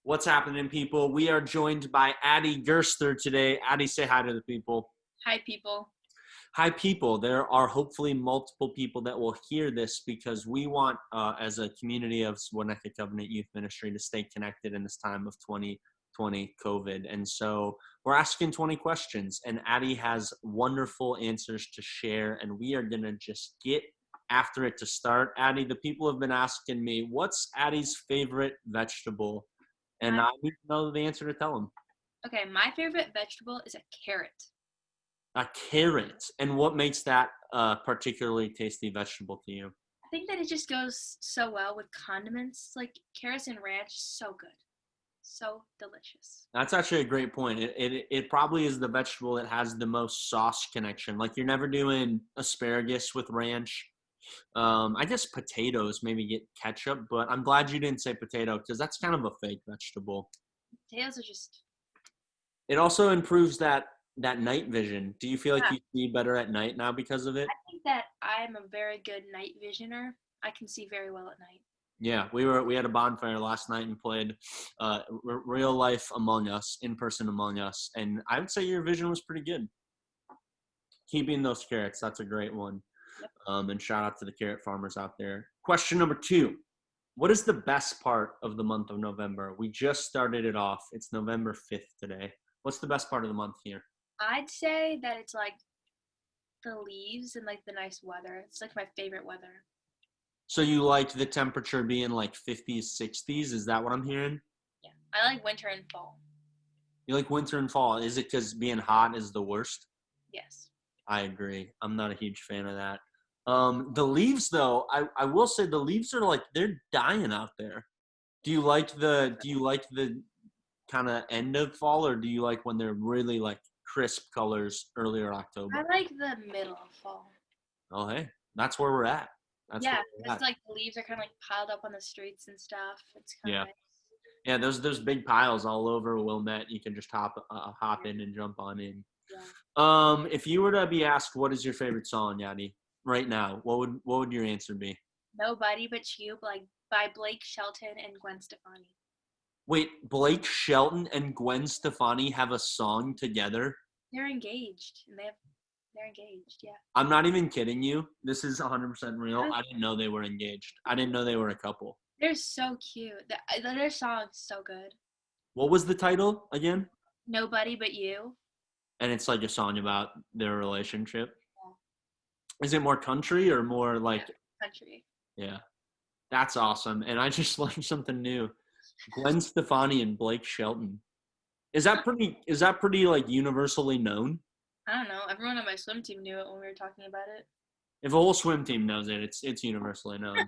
What's happening, people? We are joined by Addie Gerster today. Addie, say hi to the people. Hi, people. Hi, people. There are hopefully multiple people that will hear this because we want, as a community of Winnetka Covenant Youth Ministry, to stay connected in this time of 2020 COVID. And so we're asking 20 questions, and Addie has wonderful answers to share, and we are going to just get after it to start. Addie, the people have been asking me, what's Addie's favorite vegetable? And I need to know the answer to tell them. Okay, my favorite vegetable is a carrot. A carrot. And what makes that a particularly tasty vegetable to you? I think that it just goes so well with condiments. Like carrots and ranch, so good. So delicious. That's actually a great point. It probably is the vegetable that has the most sauce connection. Like you're never doing asparagus with ranch. I guess potatoes maybe get ketchup, but I'm glad you didn't say potato because that's kind of a fake vegetable. Potatoes are just. It also improves that night vision. Do you feel like you see better at night now because of it? I think that I'm a very good night visioner. I can see very well at night. Yeah, we had a bonfire last night and played real life Among Us, in person Among Us, and I would say your vision was pretty good. Keeping those carrots, that's a great one. Yep. And shout out to the carrot farmers out there. Question number 2. What is the best part of the month of November? We just started it off. It's November 5th today. What's the best part of the month here? I'd say that it's like the leaves and like the nice weather. It's like my favorite weather. So you like the temperature being like 50s, 60s? Is that what I'm hearing? Yeah, I like winter and fall. You like winter and fall. Is it because being hot is the worst? Yes. I agree. I'm not a huge fan of that. The leaves, though, I will say the leaves are like they're dying out there. Do you like the kind of end of fall, or do you like when they're really like crisp colors earlier October? I like the middle of fall. Oh, hey, that's where we're at. Yeah, because like the leaves are kind of like piled up on the streets and stuff. It's kind of nice. Yeah, there's big piles all over Wilmette. You can just hop in and jump on in. Yeah. If you were to be asked what is your favorite song, Yanni, right now, what would your answer be? Nobody But You, like by Blake Shelton and Gwen Stefani. Wait, Blake Shelton and Gwen Stefani have a song together? They're engaged, and they're engaged. Yeah. I'm not even kidding you. This is 100% real. I didn't know they were engaged. I didn't know they were a couple. They're so cute. Their song's so good. What was the title again? Nobody But You. And it's like a song about their relationship. Yeah. Is it more country or more like country? Yeah. That's awesome. And I just learned something new. Gwen Stefani and Blake Shelton. Is that pretty like universally known? I don't know. Everyone on my swim team knew it when we were talking about it. If a whole swim team knows it, it's universally known.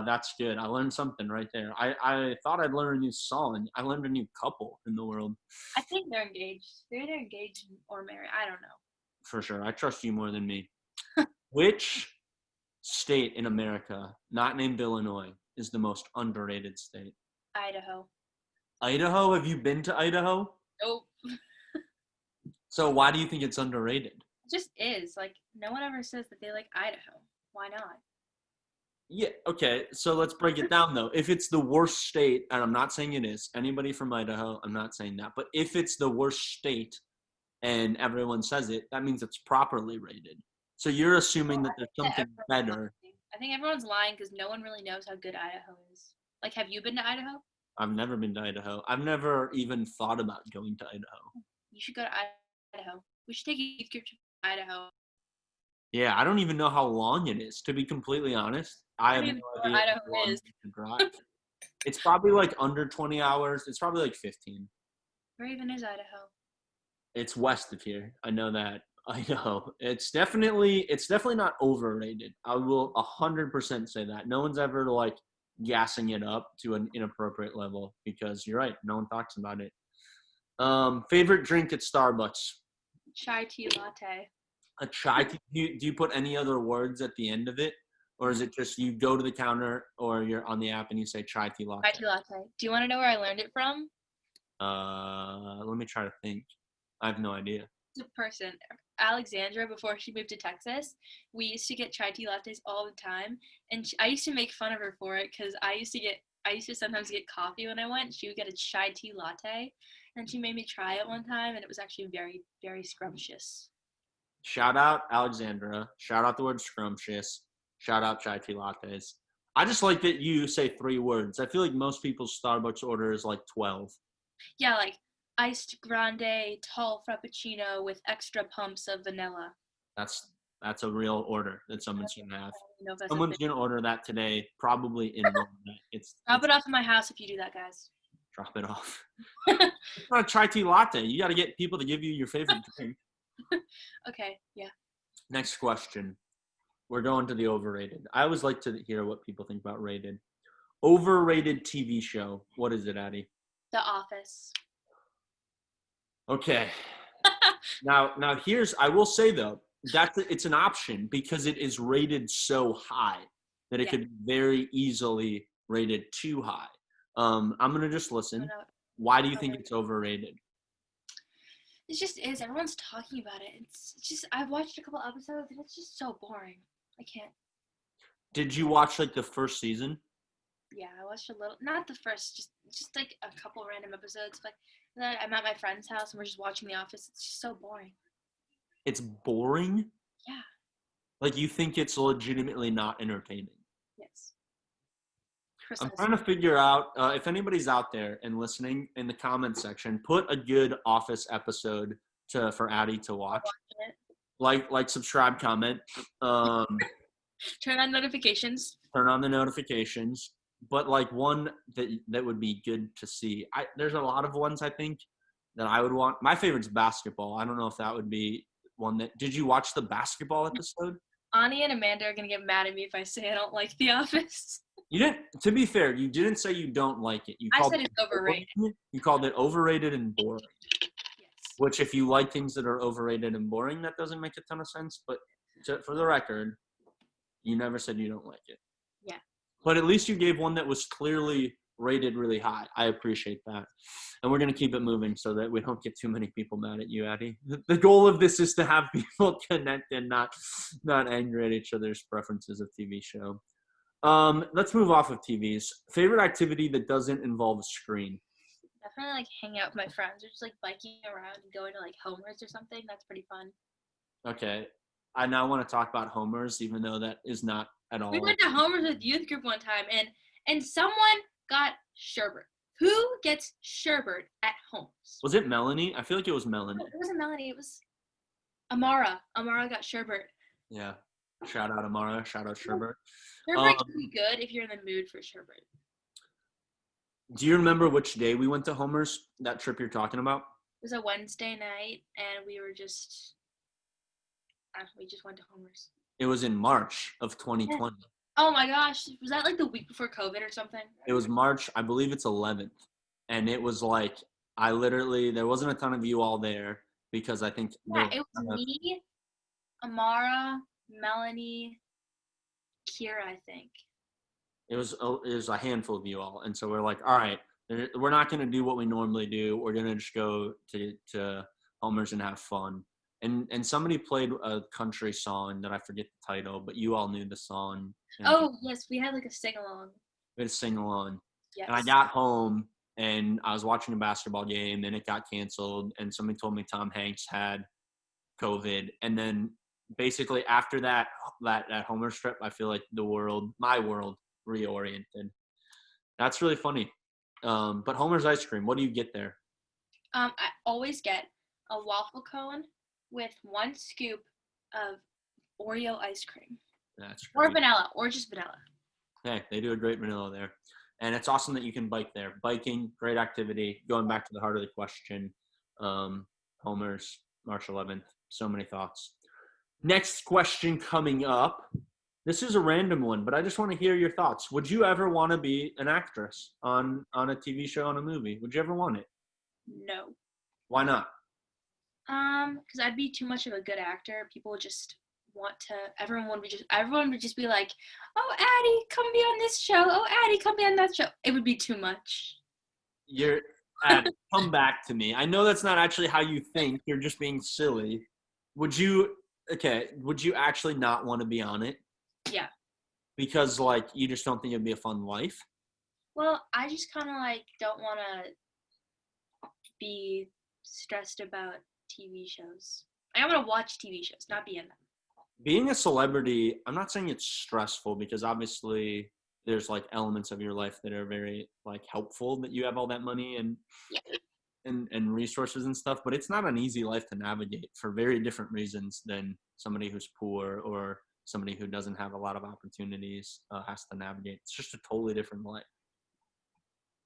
That's good. I learned something right there. I thought I'd learn a new song. I learned a new couple in the world. I think they're engaged. They're either engaged or married. I don't know. For sure. I trust you more than me. Which state in America, not named Illinois, is the most underrated state? Idaho. Idaho? Have you been to Idaho? Nope. So why do you think it's underrated? It just is. Like, no one ever says that they like Idaho. Why not? Yeah, okay. So let's break it down, though. If it's the worst state, and I'm not saying it is, anybody from Idaho, I'm not saying that. But if it's the worst state and everyone says it, that means it's properly rated. So you're assuming that there's something better. I think everyone's lying because no one really knows how good Idaho is. Like, have you been to Idaho? I've never been to Idaho. I've never even thought about going to Idaho. You should go to Idaho. We should take a youth group to Idaho. Yeah, I don't even know how long it is, to be completely honest. I have no idea where Idaho is. To drive. It's probably like under 20 hours. It's probably like 15. Where even is Idaho? It's west of here. I know that. Idaho. It's definitely not overrated. I will 100% say that. No one's ever like gassing it up to an inappropriate level because you're right. No one talks about it. Favorite drink at Starbucks? Chai tea latte. A chai tea? Do you put any other words at the end of it? Or is it just you go to the counter or you're on the app and you say chai tea latte? Chai tea latte. Do you want to know where I learned it from? Let me try to think. I have no idea. It's a person. Alexandra, before she moved to Texas, we used to get chai tea lattes all the time. And I used to make fun of her for it because I used to I used to sometimes get coffee when I went. She would get a chai tea latte, and she made me try it one time, and it was actually very, very scrumptious. Shout out Alexandra. Shout out the word scrumptious. Shout out chai tea lattes. I just like that you say 3 words. I feel like most people's Starbucks order is like 12. Yeah, like iced grande tall frappuccino with extra pumps of vanilla. That's a real order that someone's I gonna have. don't know if that's a Someone's thing. gonna order that today, probably in one night. Drop It's it off at my house if you do that, guys. drop it off. It's not a chai tea latte. You got to get people to give you your favorite drink. Okay, yeah. Next question. We're going to the overrated. I always like to hear what people think about rated. Overrated TV show. What is it, Addie? The Office. Okay. Now here's, I will say though, it's an option because it is rated so high that it Yeah. could be very easily rated too high. I'm gonna just listen. Why do you think it's overrated? It just is. Everyone's talking about it. It's just, I've watched a couple episodes and it's just so boring. I can't. Did you watch like the first season? Yeah, I watched a little. Not the first, just like a couple random episodes. Like, then I'm at my friend's house and we're just watching The Office. It's just so boring. It's boring? Yeah. Like you think it's legitimately not entertaining? Yes. I'm Precisely. trying to figure out if anybody's out there and listening in the comment section, put a good Office episode for Addie to watch. Like, subscribe, comment, Turn on notifications. turn on the notifications. But like one that would be good to see. There's a lot of ones I think that I would want. My favorite's basketball. I don't know if that would be one that. Did you watch the basketball episode? Ani and Amanda are gonna get mad at me if I say I don't like The Office. You didn't. To be fair, you didn't say you don't like it. I said it's overrated. You called it overrated and boring. Yes. Which, if you like things that are overrated and boring, that doesn't make a ton of sense. But for the record, you never said you don't like it. Yeah. But at least you gave one that was clearly rated really high. I appreciate that. And we're going to keep it moving so that we don't get too many people mad at you, Addie. The goal of this is to have people connect and not angry at each other's preferences of TV show. Let's move off of TVs. Favorite activity that doesn't involve a screen? Definitely like hang out with my friends or just like biking around and going to like Homer's or something. That's pretty fun. Okay. I now want to talk about Homer's, even though that is not at all. We went to Homer's with youth group one time and someone got sherbet. Who gets sherbet at Homer's? Was it Melanie? I feel like it was Melanie. No, it wasn't Melanie. It was Amara. Amara got sherbet. Yeah. Shout out Amara. Shout out sherbet. Sherbet can be good if you're in the mood for sherbet. Do you remember which day we went to Homer's? That trip you're talking about? It was a Wednesday night, and we just went to Homer's. It was in March of 2020. Yeah. Oh my gosh, was that like the week before COVID or something? It was March, I believe it's 11th, and it was like there wasn't a ton of you all there because I think it was me, Amara, Melanie, Kira, I think. It was a handful of you all, and so we're like, all right, we're not going to do what we normally do. We're going to just go to Homer's and have fun. And somebody played a country song that I forget the title, but you all knew the song. Oh, yes, we had like a sing-along. We had a sing-along. Yes. And I got home, and I was watching a basketball game, and it got canceled, and somebody told me Tom Hanks had COVID. And then basically after that Homer's trip, I feel like my world, reoriented. That's really funny. But Homer's ice cream, what do you get there? I always get a waffle cone with 1 scoop of Oreo ice cream. That's great. Or vanilla, or just vanilla. Hey, they do a great vanilla there. And it's awesome that you can bike there. Biking, great activity. Going back to the heart of the question, Homer's, March 11th. So many thoughts. Next question coming up. This is a random one, but I just want to hear your thoughts. Would you ever want to be an actress on a TV show, on a movie? Would you ever want it? No. Why not? Because I'd be too much of a good actor. People would just everyone would just be like, oh, Addie, come be on this show. Oh, Addie, come be on that show. It would be too much. Addie, come back to me. I know that's not actually how you think. You're just being silly. Would you actually not want to be on it? Yeah. Because, like, you just don't think it'd be a fun life? Well, I just kind of like don't want to be stressed about TV shows. I want to watch TV shows, not be in them. Being a celebrity, I'm not saying it's stressful because obviously there's like elements of your life that are very like helpful that you have all that money and Yeah. and resources and stuff, but it's not an easy life to navigate for very different reasons than somebody who's poor or somebody who doesn't have a lot of opportunities has to navigate. It's just a totally different life.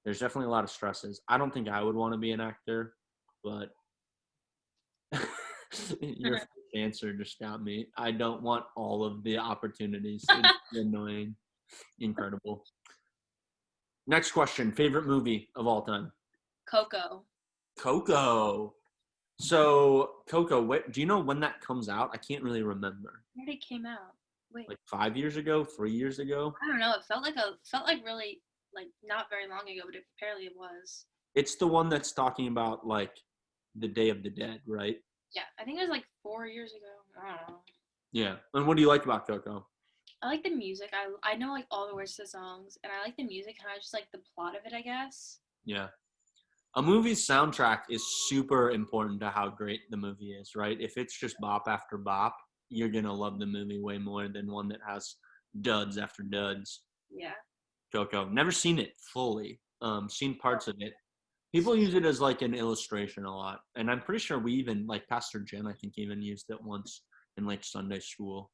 There's definitely a lot of stresses. I don't think I would want to be an actor, but your first answer just got me. I don't want all of the opportunities. It's annoying. Incredible. Next question. Favorite movie of all time? Coco. Coco. So Coco, do you know when that comes out? I can't really remember. When did it came out? Wait, Like 5 years ago, 3 years ago. I don't know. It felt like really like not very long ago, but apparently it was. It's the one that's talking about like the Day of the Dead, right? Yeah, I think it was like 4 years ago. I don't know. Yeah. And what do you like about Coco? I like the music. I know like all the words to the songs, and I like the music, and I just like the plot of it, I guess. Yeah. A movie's soundtrack is super important to how great the movie is, right? If it's just bop after bop, you're gonna love the movie way more than one that has duds after duds. Yeah. Coco, never seen it fully. Seen parts of it. People use it as like an illustration a lot, and I'm pretty sure we even like Pastor Jim, I think, even used it once in like Sunday school.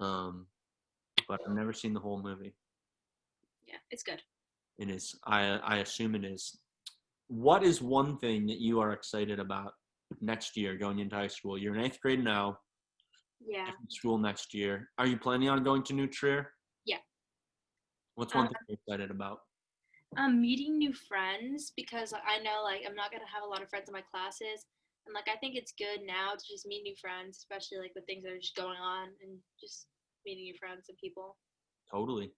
Um, but I've never seen the whole movie. Yeah, it's good. It is. I assume it is. What is one thing that you are excited about next year going into high school? You're in eighth grade now. Yeah. School next year. Are you planning on going to New Trier? Yeah. What's one thing you're excited about? Meeting new friends because I know like I'm not gonna have a lot of friends in my classes, and like I think it's good now to just meet new friends, especially like with things that are just going on and just meeting new friends and people. Totally.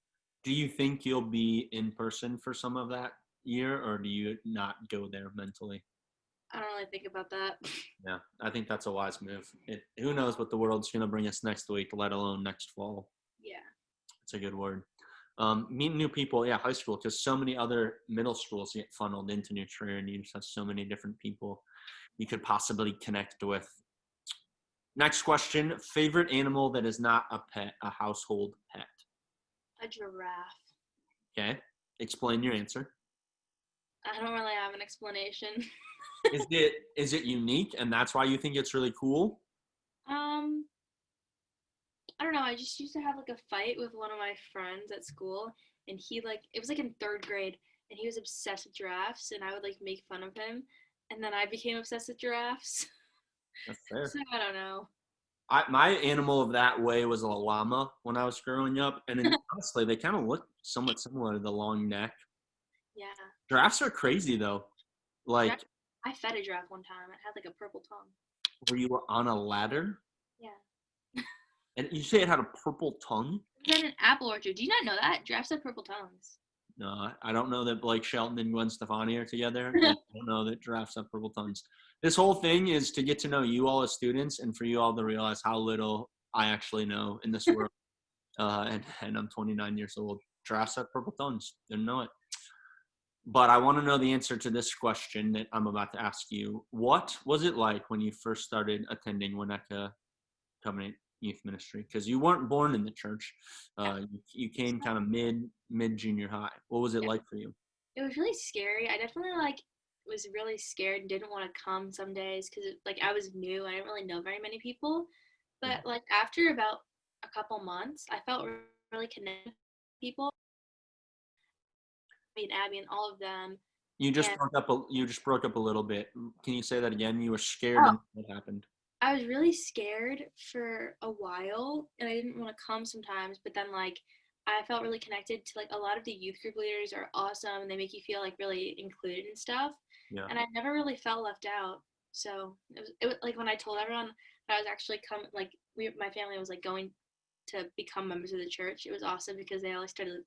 Do you think you'll be in person for some of that year, or do you not go there mentally? I don't really think about that. Yeah, I think that's a wise move. Who knows what the world's going to bring us next week, let alone next fall. Yeah. It's a good word. Meeting new people, yeah, high school, because so many other middle schools get funneled into New Trier, and you just have so many different people you could possibly connect with. Next question: favorite animal that is not a pet, a household pet. A giraffe. Okay, explain your answer. I don't really have an explanation. Is it unique, and that's why you think it's really cool? um, I don't know. I just used to have like a fight with one of my friends at school, and he like it was like in third grade, and he was obsessed with giraffes, and I would like make fun of him, and then I became obsessed with giraffes. That's fair. So I don't know. My animal of that way was a llama when I was growing up, and honestly, they kind of look somewhat similar to the long neck. Yeah. Giraffes are crazy though. Giraffe, Like, I fed a giraffe one time. It had like a purple tongue. where you were on a ladder, Yeah. and you say it had a purple tongue. It was at an apple orchard. Do you not know that? Giraffes have purple tongues. No, I don't know that Blake Shelton and Gwen Stefani are together. And I don't know that giraffes have purple tongues. This whole thing is to get to know you all as students and for you all to realize how little I actually know in this world. And I'm 29 years old. Giraffes have purple tongues. Didn't know it. But I want to know the answer to this question that I'm about to ask you. What was it like when you first started attending Winnetka Covenant Youth Ministry? Because you weren't born in the church. You came kind of mid junior high. What was it Yeah. like for you? It was really scary. I definitely like was really scared and didn't want to come some days because like I was new. I didn't really know very many people. Yeah. But like after about a couple months, I felt really connected with people. Me and Abby and all of them. You just And broke up. You just broke up a little bit. Can you say that again? You were scared, oh, and what happened? I was really scared for a while and I didn't want to come sometimes, but then like I felt really connected to like a lot of the youth group leaders are awesome and they make you feel like really included and stuff. Yeah. And I never really felt left out. So it was like when I told everyone that I was actually like my family was like going to become members of the church. It was awesome because they all started,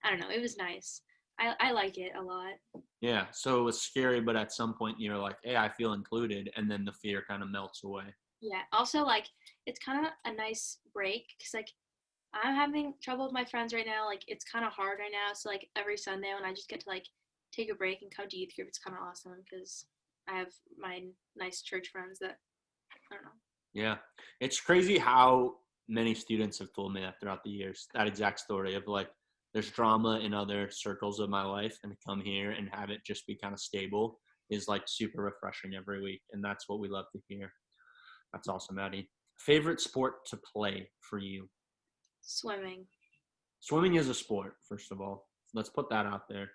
I don't know, it was nice. I like it a lot. Yeah. So it was scary, but at some point you're like, "Hey, I feel included," and then the fear kind of melts away. Yeah. Also, like, it's kind of a nice break because, like, I'm having trouble with my friends right now. Like, it's kind of hard right now. So, like, every Sunday when I just get to, like, take a break and come to youth group, it's kind of awesome because I have my nice church friends that, I don't know. Yeah. It's crazy how many students have told me that throughout the years, that exact story of like, there's drama in other circles of my life, and to come here and have it just be kind of stable is like super refreshing every week. And that's what we love to hear. That's awesome, Addie. Favorite sport to play for you? Swimming. Swimming is a sport, first of all. Let's put that out there.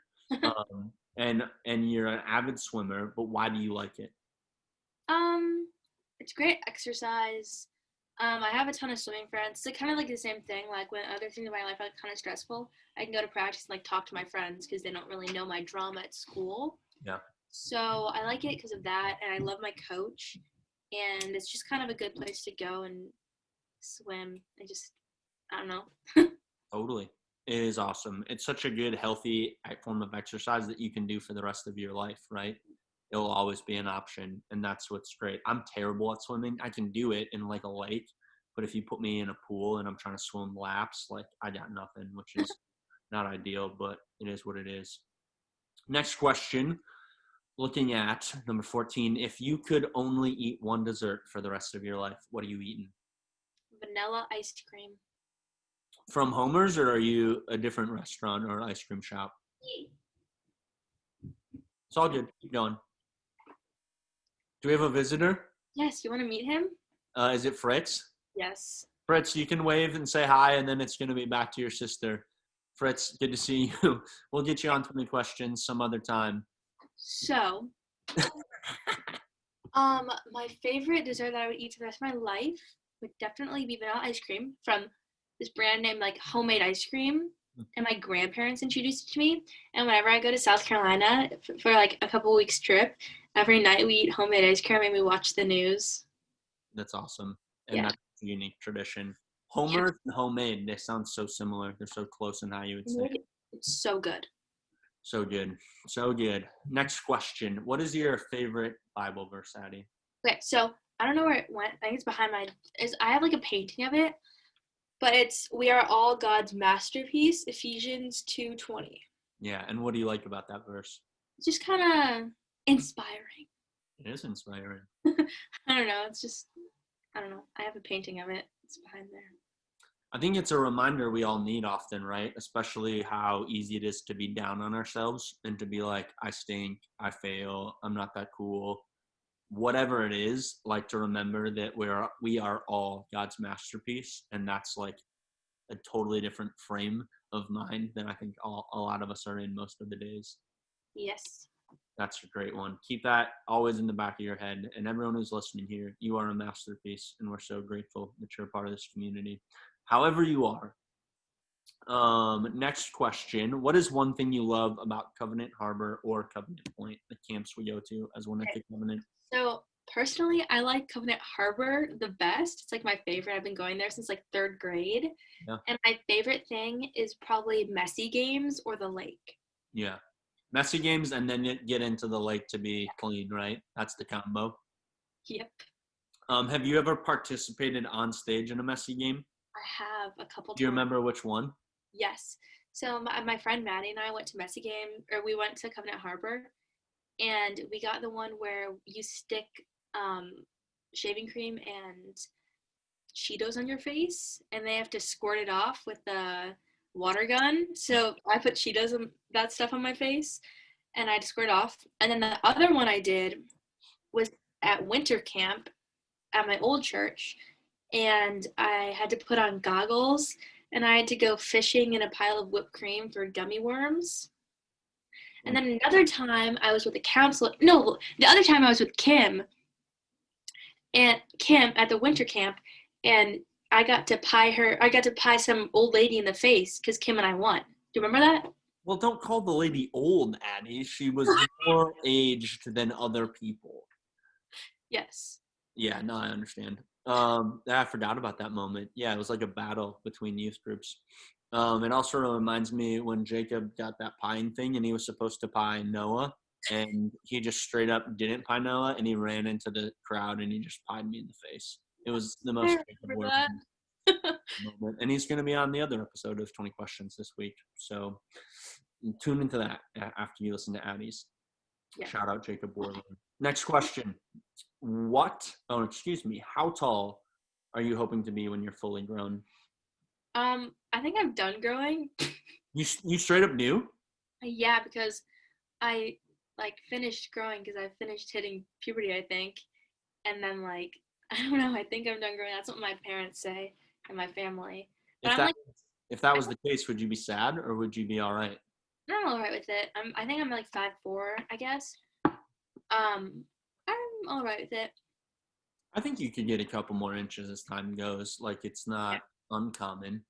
And you're an avid swimmer, but why do you like it? Um, it's great exercise. I have a ton of swimming friends. It's kind of like the same thing. Like when other things in my life are kind of stressful, I can go to practice and like talk to my friends because they don't really know my drama at school. Yeah, So I like it because of that, and I love my coach, and it's just kind of a good place to go and swim. I don't know. totally. It is awesome. It's such a good, healthy form of exercise that you can do for the rest of your life, right? It'll always be an option, and that's what's great. I'm terrible at swimming. I can do it in like a lake, but if you put me in a pool and I'm trying to swim laps, like I got nothing, which is not ideal, but it is what it is. Next question. Looking at number 14, if you could only eat one dessert for the rest of your life, what are you eating? Vanilla ice cream. From Homer's, or are you a different restaurant or ice cream shop? It's all good. Keep going. Do we have a visitor? Yes, you want to meet him? Is it Fritz? Yes. Fritz, you can wave and say hi, and then it's going to be back to your sister. Fritz, good to see you. We'll get you on 20 questions some other time. So, my favorite dessert that I would eat for the rest of my life would definitely be vanilla ice cream from this brand named like Homemade Ice Cream. And my grandparents introduced it to me. And whenever I go to South Carolina for like a couple weeks trip, every night we eat homemade ice cream and we watch the news. That's awesome. And Yeah. that's a unique tradition. Yeah. Homer's and homemade, they sound so similar. They're so close in how you would say it. It's so good. So good. So good. Next question. What is your favorite Bible verse, Addie? Okay, so I don't know where it went. I think it's behind I have like a painting of it, but it's we are all God's masterpiece, Ephesians 2:20. Yeah, and what do you like about that verse? It's just kind of inspiring. It is inspiring. I don't know. It's just I don't know. I have a painting of it. It's behind there. I think it's a reminder we all need often, right? Especially how easy it is to be down on ourselves and to be like, I stink, I fail, I'm not that cool. Whatever it is, like to remember that we are all God's masterpiece, and that's like a totally different frame of mind than I think a lot of us are in most of the days. Yes. That's a great one. Keep that always in the back of your head. And everyone who's listening here, you are a masterpiece, and we're so grateful that you're a part of this community. However you are. Next question. What is one thing you love about Covenant Harbor or Covenant Point, the camps we go to as one of the Covenant? So personally, I like Covenant Harbor the best. It's like my favorite. I've been going there since like third grade. Yeah. And my favorite thing is probably messy games or the lake. Yeah. Messy games and then get into the lake to be clean, right? That's the combo. Yep. Have you ever participated on stage in a messy game? I have a couple times. Do you remember which one? Yes. So my friend Maddie and I went to messy game, or we went to Covenant Harbor, and we got the one where you stick shaving cream and Cheetos on your face, and they have to squirt it off with the water gun. So I put Cheetos and that stuff on my face, and I had to squirt it off. And then the other one I did was at winter camp at my old church, and I had to put on goggles, and I had to go fishing in a pile of whipped cream for gummy worms. And then another time I was with the counselor. No, the other time I was with Kim at the winter camp, and I got to pie some old lady in the face because Kim and I won. Do you remember that? Well, don't call the lady old, Addie. She was more aged than other people. Yes. Yeah, no, I understand. I forgot about that moment. Yeah, it was like a battle between youth groups. It also reminds me when Jacob got that pieing thing and he was supposed to pie Noah, and he just straight up didn't pie Noah, and he ran into the crowd and he just pied me in the face. It was the most. moment. And he's going to be on the other episode of 20 Questions this week. So tune into that after you listen to Addie's. Yeah. Shout out Jacob Warland. Next question. How tall are you hoping to be when you're fully grown? I think I'm done growing. You straight up knew? Yeah, because I finished growing because I finished hitting puberty, I think. And then I don't know, I think I'm done growing. That's what my parents say and my family. But If that was the case, would you be sad or would you be all right? I'm all right with it. I think I'm 5'4", I guess. I'm all right with it. I think you could get a couple more inches as time goes. It's not uncommon.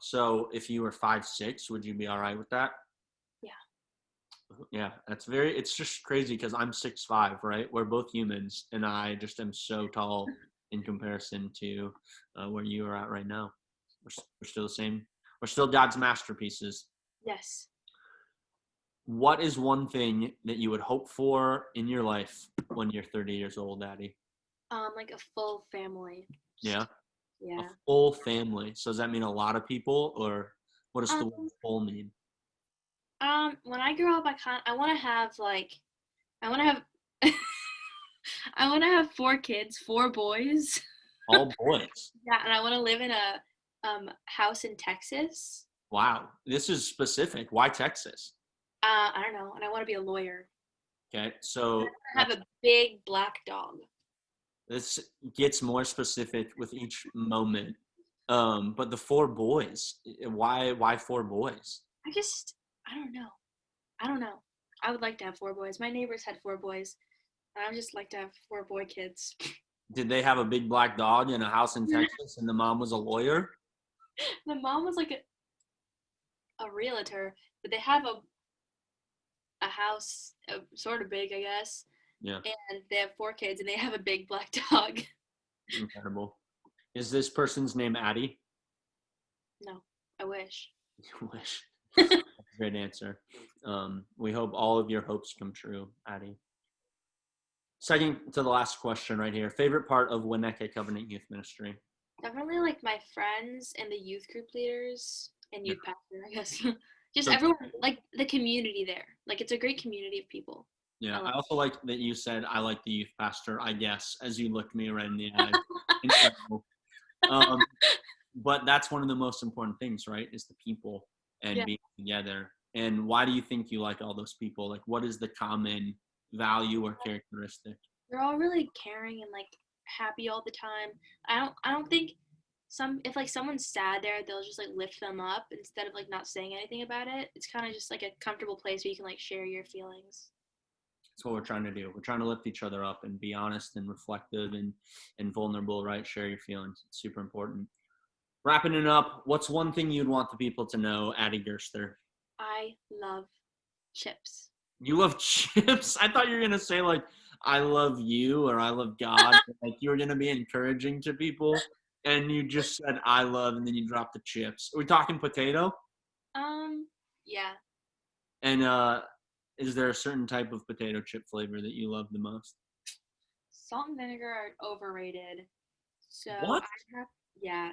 So if you were 5'6", would you be all right with that? Yeah, it's just crazy because I'm 6'5", right? We're both humans, and I just am so tall in comparison to where you are at right now. We're still the same. We're still God's masterpieces. Yes. What is one thing that you would hope for in your life when you're 30 years old, Addie? A full family. Yeah? Yeah. A full family. So does that mean a lot of people, or what does the word full mean? When I grow up, I want to have I want to have I want to have 4 kids, 4 boys. All boys. Yeah, and I want to live in a house in Texas. Wow, this is specific. Why Texas? I don't know, and I want to be a lawyer. Okay, so I have a big black dog. This gets more specific with each moment. But the 4 boys, why 4 boys? I don't know. I would like to have 4 boys. My neighbors had 4 boys, and I would just like to have 4 boy kids. Did they have a big black dog in a house in Texas and the mom was a lawyer? The mom was a realtor, but they have a house sort of big, I guess. Yeah. And they have 4 kids, and they have a big black dog. Incredible. Is this person's name Addie? No, I wish. You wish. Great answer. We hope all of your hopes come true, Addie. Second to the last question right here. Favorite part of Winnetka Covenant Youth Ministry? Definitely my friends and the youth group leaders and youth pastor, I guess. Just So, everyone, the community there. It's a great community of people. Yeah, I also like that you said, I like the youth pastor, I guess, as you looked me right in the eye. Incredible. But that's one of the most important things, right, is the people and being together. And why do you think you like all those people? What is the common value or characteristic? They're all really caring and happy all the time. I don't think if someone's sad there, they'll just lift them up instead of not saying anything about it. It's kind of just a comfortable place where you can share your feelings. That's what we're trying to do. We're trying to lift each other up and be honest and reflective and vulnerable, right? Share your feelings. It's super important. Wrapping it up, what's one thing you'd want the people to know, Addie Gerster? I love chips. You love chips? I thought you were going to say, I love you or I love God. You were going to be encouraging to people, and you just said, I love, and then you dropped the chips. Are we talking potato? Yeah. And is there a certain type of potato chip flavor that you love the most? Salt and vinegar are overrated. So what?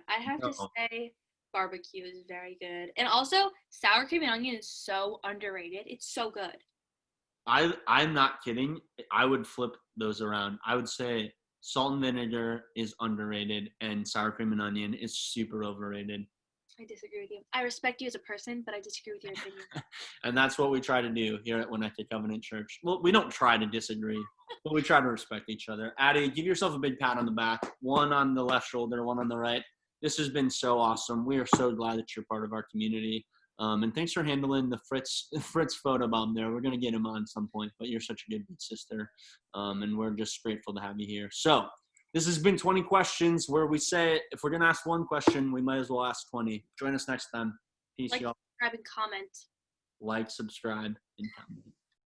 I'd have to say barbecue is very good. And also, sour cream and onion is so underrated. It's so good. I'm not kidding. I would flip those around. I would say salt and vinegar is underrated and sour cream and onion is super overrated. I disagree with you. I respect you as a person, but I disagree with your opinion. And that's what we try to do here at Winnetka Covenant Church. Well, we don't try to disagree, but we try to respect each other. Addie, give yourself a big pat on the back. One on the left shoulder, one on the right. This has been so awesome. We are so glad that you're part of our community. And thanks for handling the Fritz photobomb there. We're going to get him on some point, but you're such a good sister. And we're just grateful to have you here. So this has been 20 Questions, where we say if we're going to ask one question, we might as well ask 20. Join us next time. Peace, y'all. Subscribe and comment. Like, subscribe, and comment.